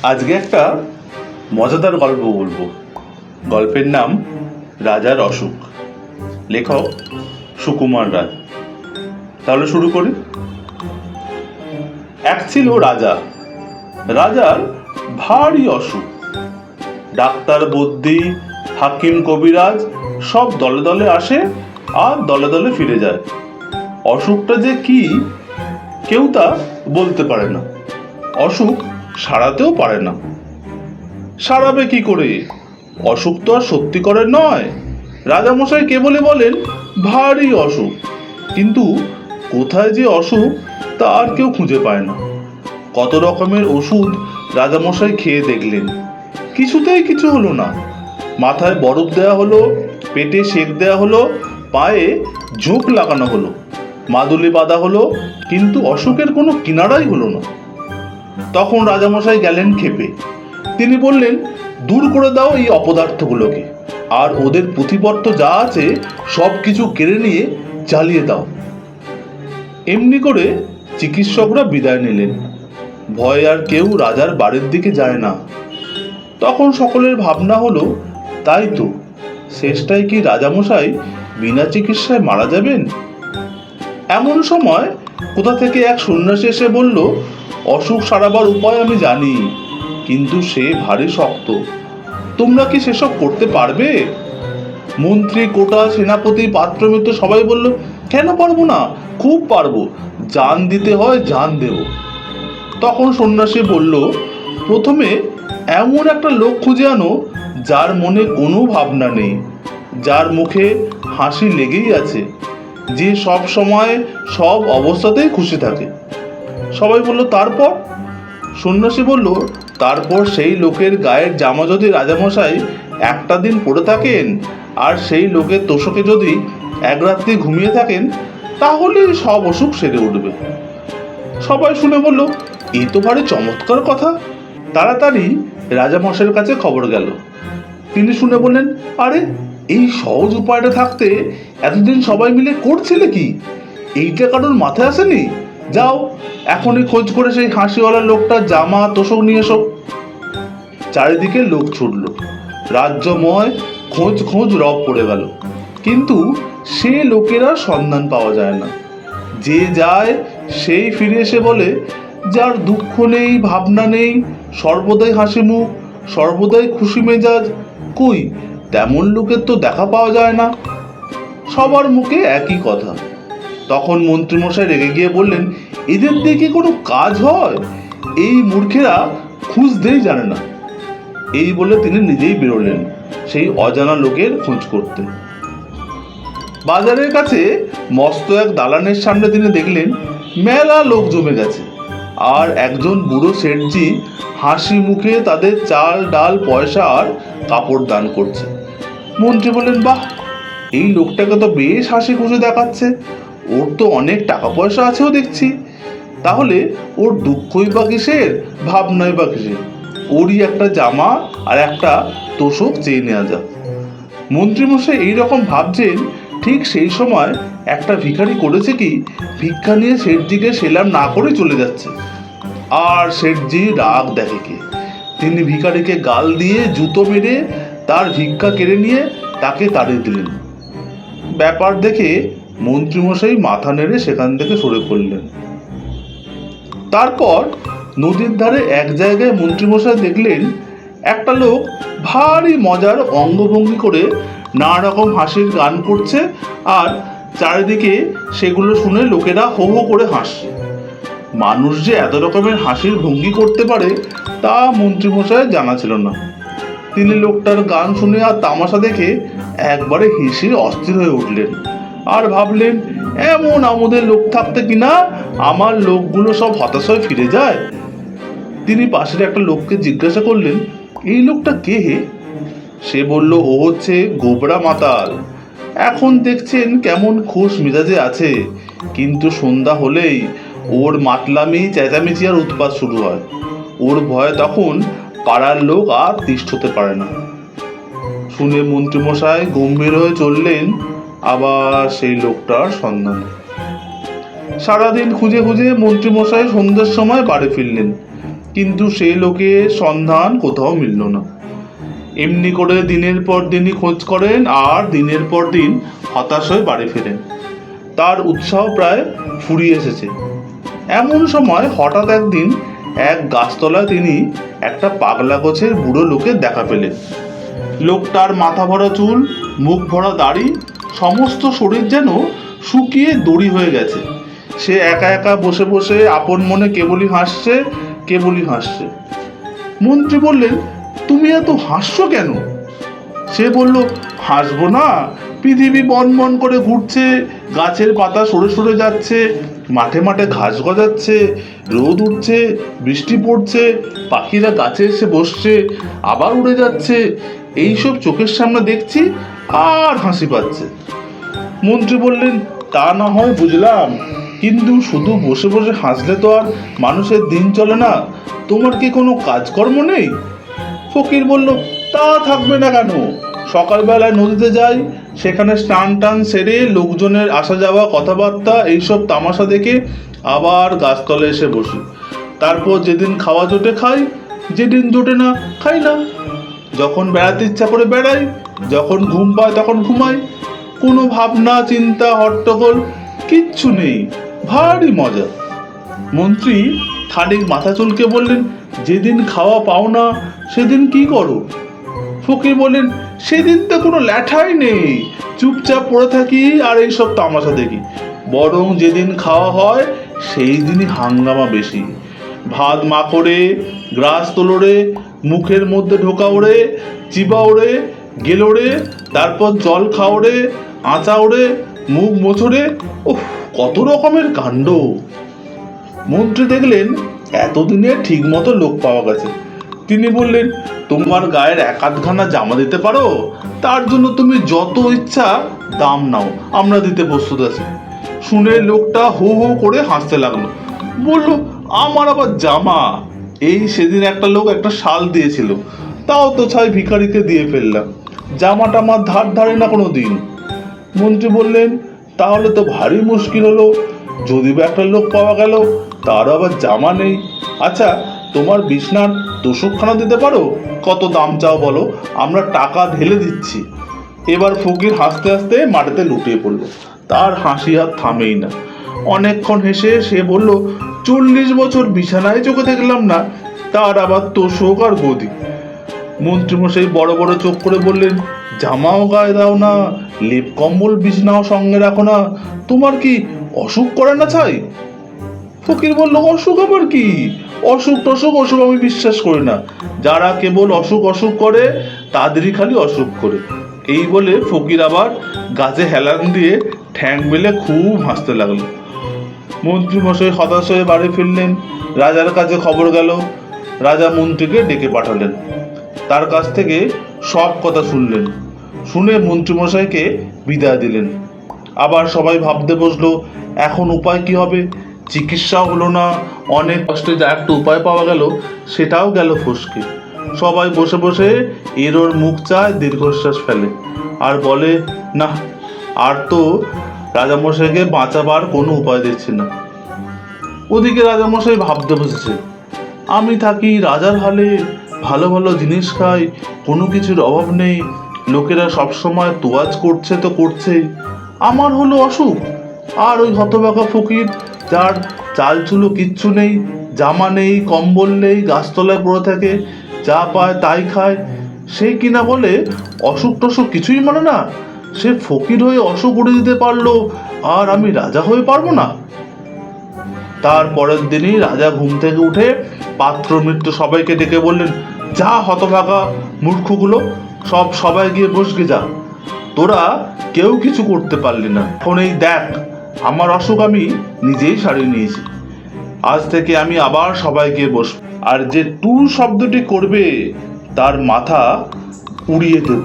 আজকে একটা মজাদার গল্প বলবো। গল্পের নাম রাজার অসুখ। লেখক সুকুমার রায়। তাহলে শুরু করি। এক ছিল রাজা। রাজার ভারী অসুখ। ডাক্তার, বদ্যি, হাকিম, কবিরাজ সব দলে দলে আসে আর দলে দলে ফিরে যায়। অসুখটা যে কি কেউ তা বলতে পারে না। অসুখ সারাতেও পারে না। সারাবে কি করে? অসুখ তো আর সত্যিকারের নয়। রাজামশাই কেবলই বলেন ভারী অসুখ, কিন্তু কোথায় যে অসুখ তা আর কেউ খুঁজে পায় না। কত রকমের ওষুধ রাজামশাই খেয়ে দেখলেন, কিছুতেই কিছু হলো না। মাথায় বরফ দেওয়া হলো, পেটে সেঁক দেওয়া হলো, পায়ে ঝোঁক লাগানো হলো, মাদুলি বাঁধা হলো, কিন্তু অসুখের কোনো কিনারাই হলো না। তখন রাজামশাই গেলেন ক্ষেপে। তিনি বললেন, দূর করে দাও এই অপদার্থগুলোকে, আর ওদের পুঁথিপত্র যা আছে সব কিছু কেড়ে নিয়ে জ্বালিয়ে দাও। এমনি করে চিকিৎসকরা বিদায় নিলেন। ভয়ে আর কেউ রাজার বাড়ির দিকে যায় না। তখন সকলের ভাবনা হলো, তাই তো, শেষটায় কি রাজামশাই বিনা চিকিৎসায় মারা যাবেন? এমন সময় কোথা থেকে এক সন্ন্যাসী এসে বলল, অসুখ সারাবার উপায় আমি জানি, কিন্তু সে ভারী শক্ত। তোমরা কি সেসব করতে পারবে? মন্ত্রী, কোটা, সেনাপতি, পাত্রমিত্র সবাই বলল, কেন পারবো না, খুব পারবো, জান দিতে হয় জান দেব। তখন সন্ন্যাসী বলল, প্রথমে এমন একটা লোক খুঁজে আনো যার মনে কোনো ভাবনা নেই, যার মুখে হাসি লেগেই আছে, যে সব সময় সব অবস্থাতেই খুশি থাকে। সবাই বলল, তারপর? সন্ন্যাসী বলল, তারপর সেই লোকের গায়ের জামা যদি রাজামশাই একটা দিন পরে থাকেন, আর সেই লোকের তোষকে যদি এক রাত্রি ঘুমিয়ে থাকেন, তাহলে সব অসুখ সেরে উঠবে। সবাই শুনে বলল, এই তো ভারী চমৎকার কথা। তাড়াতাড়ি রাজামশাইয়ের কাছে খবর গেল। তিনি শুনে বললেন, আরে, এই সহজ উপায়টা থাকতে এতদিন সবাই মিলে করছিলে কি? এইটা কারোর মাথায় আসেনি? যাও, এখনই খোঁজ করে সেই হাসিওয়ালা লোকটার জামা তোষক নিয়ে এসো। চারিদিকে লোক ছুটল। রাজ্যময় খোঁজ খোঁজ রব পড়ে গেল, কিন্তু সে লোকেরা সন্ধান পাওয়া যায় না। যে যায় সেই ফিরে এসে বলে, যার দুঃখ নেই, ভাবনা নেই, সর্বদাই হাসি মুখ, সর্বদাই খুশি মেজাজ, কই তেমন লোকের তো দেখা পাওয়া যায় না। সবার মুখে একই কথা। তখন মন্ত্রীমশাই রেগে গিয়ে বললেন, এদের দিয়ে কি কোনো কাজ হয়? এই মূর্খেরা খুঁজতেই জানে না। এই বলে তিনি নিজেই বেরোলেন সেই অজানা লোকের খোঁজ করতে। বাজারের কাছে মস্ত এক দালানের সামনে তিনি দেখলেন মেলা লোক জমে গেছে, আর একজন বুড়ো শেঠজি হাসি মুখে তাদের চাল, ডাল, পয়সা আর কাপড় দান করছে। মন্ত্রী বললেন, বাহ, এই লোকটাকে তো বেশ হাসি খুশি দেখাচ্ছে, ওর তো অনেক টাকা পয়সা আছেও দেখছি। তাহলে ওর দুঃখই বা কিসের, ভাবনাই বা কিসের? ওরই একটা জামা আর একটা তোষক চেয়ে নেওয়া যাক। মন্ত্রীমশাই এইরকম ভাবছেন, ঠিক সেই সময় একটা ভিখারি করেছে কি, ভিক্ষা নিয়ে শেঠজিকে সেলাম না করে চলে যাচ্ছে। আর শেঠজি রাগ দেখে কে, তিনি ভিখারিকে গাল দিয়ে জুতো মেরে তার ভিক্ষা কেড়ে নিয়ে তাকে তাড়িয়ে দিলেন। ব্যাপার দেখে মন্ত্রীমশাই মাথা নেড়ে সেখান থেকে সরে পড়লেন। তারপর নদীর ধারে এক জায়গায় মন্ত্রীমশাই দেখলেন একটা লোক ভারী মজার অঙ্গভঙ্গি করে নানা রকম হাসির গান করছে, আর চারিদিকে সেগুলো শুনে লোকেরা হো হো করে হাসছে। মানুষ যে এত রকমের হাসির ভঙ্গি করতে পারে তা মন্ত্রীমশাইয়ের জানা ছিল না। তিনি লোকটার গান শুনে আর তামাশা দেখে একবারে হেসে অস্থির হয়ে উঠলেন, আর ভাবলেন, এমন আমাদের লোক থাকতে কিনা আমার লোকগুলো সব হতাশ হয়ে ফিরে যায়। তিনি পাশের একটা লোককে জিজ্ঞাসা করলেন, এই লোকটা কে হে? সে বলল, ও হচ্ছে গোবরা মাতাল। এখন দেখছেন কেমন খোশ মেজাজে আছে, কিন্তু সন্ধ্যা হলেই ওর মাতলামি, চেঁচামেচি আর উৎপাত শুরু হয়। ওর ভয়ে তখন পাড়ার লোক আর তিষ্ঠতে পারে না। শুনে মন্ত্রীমশাই গম্ভীর হয়ে চললেন আবার সেই লোকটার সন্ধানে। সারাদিন খুঁজে খুঁজে মন্ত্রীমশাই সন্ধ্যের সময় বাড়ি ফিরলেন। কিন্তু সেই লোকের সন্ধান কোথাও মিলল না। এমনি করে দিনের পর দিনই খোঁজ করেন আর দিনের পর দিন হতাশ হয়ে বাড়ি ফেরেন। তার উৎসাহ প্রায় ফুরিয়ে এসেছে। এমন সময় হঠাৎ একদিন এক গাছতলায় তিনি একটা পাগলা গোছের বুড়ো লোকের দেখা পেলেন। লোকটার মাথা ভরা চুল, মুখ ভরা দাড়ি, সমস্ত শরীর যেন শুকিয়ে দড়ি হয়ে গেছে। সে একা একা বসে বসে আপন মনে কেবলই হাসছে। মন্ত্রী বললেন, তুমি এত হাসছো কেন? সে বলল, হাসবো না? পৃথিবী বন বন করে ঘুরছে, গাছের পাতা সরে সরে যাচ্ছে, মাঠে মাঠে ঘাস গজাচ্ছে, রোদ উঠছে, বৃষ্টি পড়ছে, পাখিরা গাছে এসে বসছে, আবার উড়ে যাচ্ছে, এইসব চোখের সামনে দেখছি আর হাসি পাচ্ছে। মন্ত্রী বললেন, তা না হয় বুঝলাম, কিন্তু শুধু বসে বসে হাসলে তো আর মানুষের দিন চলে না। তোমার কি কোনো কাজকর্ম নেই? ফকির বলল, তা থাকবে না কেন? সকালবেলায় নদীতে যাই, সেখানে স্নান টান সেরে লোকজনের আসা যাওয়া, কথাবার্তা, এইসব তামাশা দেখে আবার গাছতলে এসে বসি। তারপর যেদিন খাওয়া জোটে খাই, যেদিন জোটে না খাই না। যখন বেড়াতে ইচ্ছা করে বেড়াই, যখন ঘুম পায় তখন ঘুমাই। কোনো ভাবনা চিন্তা হট্টগোল কিচ্ছু নেই, ভারী মজা। মন্ত্রী খানিক মাথা চুলকে বললেন, যেদিন খাওয়া পাও না সেদিন কি করো? ফকির বললেন, সেদিন তো কোনো ল্যাঠাই নেই, চুপচাপ পড়ে থাকি আর এইসব তামাশা দেখি। বরং যেদিন খাওয়া হয় সেই দিনই হাঙ্গামা বেশি। ভাত মাখড়ে, গ্রাস তোলরে, মুখের মধ্যে ঢোকা ওড়ে, চিবা ওড়ে, গেল ওড়ে, তারপর জল খাওড়ে, আঁচা ওড়ে, মুখ মোছড়ে, ওহ কত রকমের কাণ্ড। মন্ত্রী দেখলেন এতদিনে ঠিক মতো লোক পাওয়া গেছে। তিনি বললেন, তোমার গায়ের এক আধখানা জামা দিতে পারো, তার জন্য তুমি যত ইচ্ছা দাম নাও, আমরা দিতে প্রস্তুত আছি। শুনে লোকটা হো হো করে হাসতে লাগলো। বলল, আমার আবার জামা? এই সেদিন একটা লোক একটা শাল দিয়েছিল, তাও তো ছাই ভিখারিকে দিয়ে ফেললাম, জামাটা আমার ধার ধারে না কোনো দিন। মন্ত্রী বললেন, তাহলে তো ভারী মুশকিল হলো, যদি বা একটা লোক পাওয়া গেল তার আবার জামা নেই। আচ্ছা, তোমার বিছনার তোষকখানা দিতে পারো? কত দাম চাও বলো, আমরা টাকা ঢেলে দিচ্ছি। এবার ফকির হাসতে হাসতে মাটিতে লুটিয়ে পড়ল। তার হাসি আর থামেই না। অনেকক্ষণ হেসে সে বলল, 40 বছর বিছানায় চোখে দেখলাম না, তার আবার তোষক আর গদি। মন্ত্রীমশাই বড় বড় চোখ করে বললেন, জামাও গায়ে দাও না, লেপ কম্বল বিছনাও সঙ্গে রাখো না, তোমার কি অসুখ করে না ছাই? ফকির বলল, অসুখ আবার কি? অসুখ টসুখ ওসব আমি বিশ্বাস করি না। যারা কেবল অসুখ অসুখ করে তাদেরই খালি অসুখ করে। এই বলে ফকির আবার গাছে হেলান দিয়ে ঠ্যাং মেলে খুব হাসতে লাগলো। মন্ত্রীমশাই হতাশ হয়ে বাড়ি ফিরলেন। রাজার কাছে খবর গেল। রাজা মন্ত্রীকে ডেকে পাঠালেন, তার কাছ থেকে সব কথা শুনলেন। শুনে মন্ত্রীমশাইকে বিদায় দিলেন। আবার সবাই ভাবতে বসলো, এখন উপায় কি হবে? চিকিৎসাও হলো না, অনেক কষ্টে যা একটা উপায় পাওয়া গেল সেটাও গেল ফসকে। সবাই বসে বসে এর ওর মুখ চায়, দীর্ঘশ্বাস ফেলে আর বলে, না, আর তো রাজামশাইকে বাঁচাবার কোনো উপায় দেখছি না। ওদিকে রাজামশাই ভাবতে বসেছে, আমি থাকি রাজার হালে, ভালো ভালো জিনিস খাই, কোনো কিছুর অভাব নেই, লোকেরা সবসময় তোয়াজ করছে তো করছেই, আমার হলো অসুখ। আর ওই হতভাগা ফকির, যার চাল চুলো কিচ্ছু নেই, জামা নেই, কম্বল নেই, গাছতলায় পড়ে থাকে, যা পায় তাই খায়, সেই কিনা বলে অসুখ টসুখ কিছুই মানে না। সে ফকির হয়ে অসুখ উড়ে দিতে পারলো, আর আমি রাজা হয়ে পারবো না? তার পরের দিনই রাজা ঘুম থেকে উঠে পাত্র মিত্র সবাইকে ডেকে বললেন, যা হতভাগা মূর্খগুলো, সবাই গিয়ে বসকে যা, তোরা কেউ কিছু করতে পারলি না। এখন এই দেখ, আমার অসুখ আমি নিজেই সারিয়ে নিয়েছি। আজ থেকে আমি আবার সবাই গিয়ে বসবো, আর যে টু শব্দটি করবে তার মাথা উড়িয়ে দেব।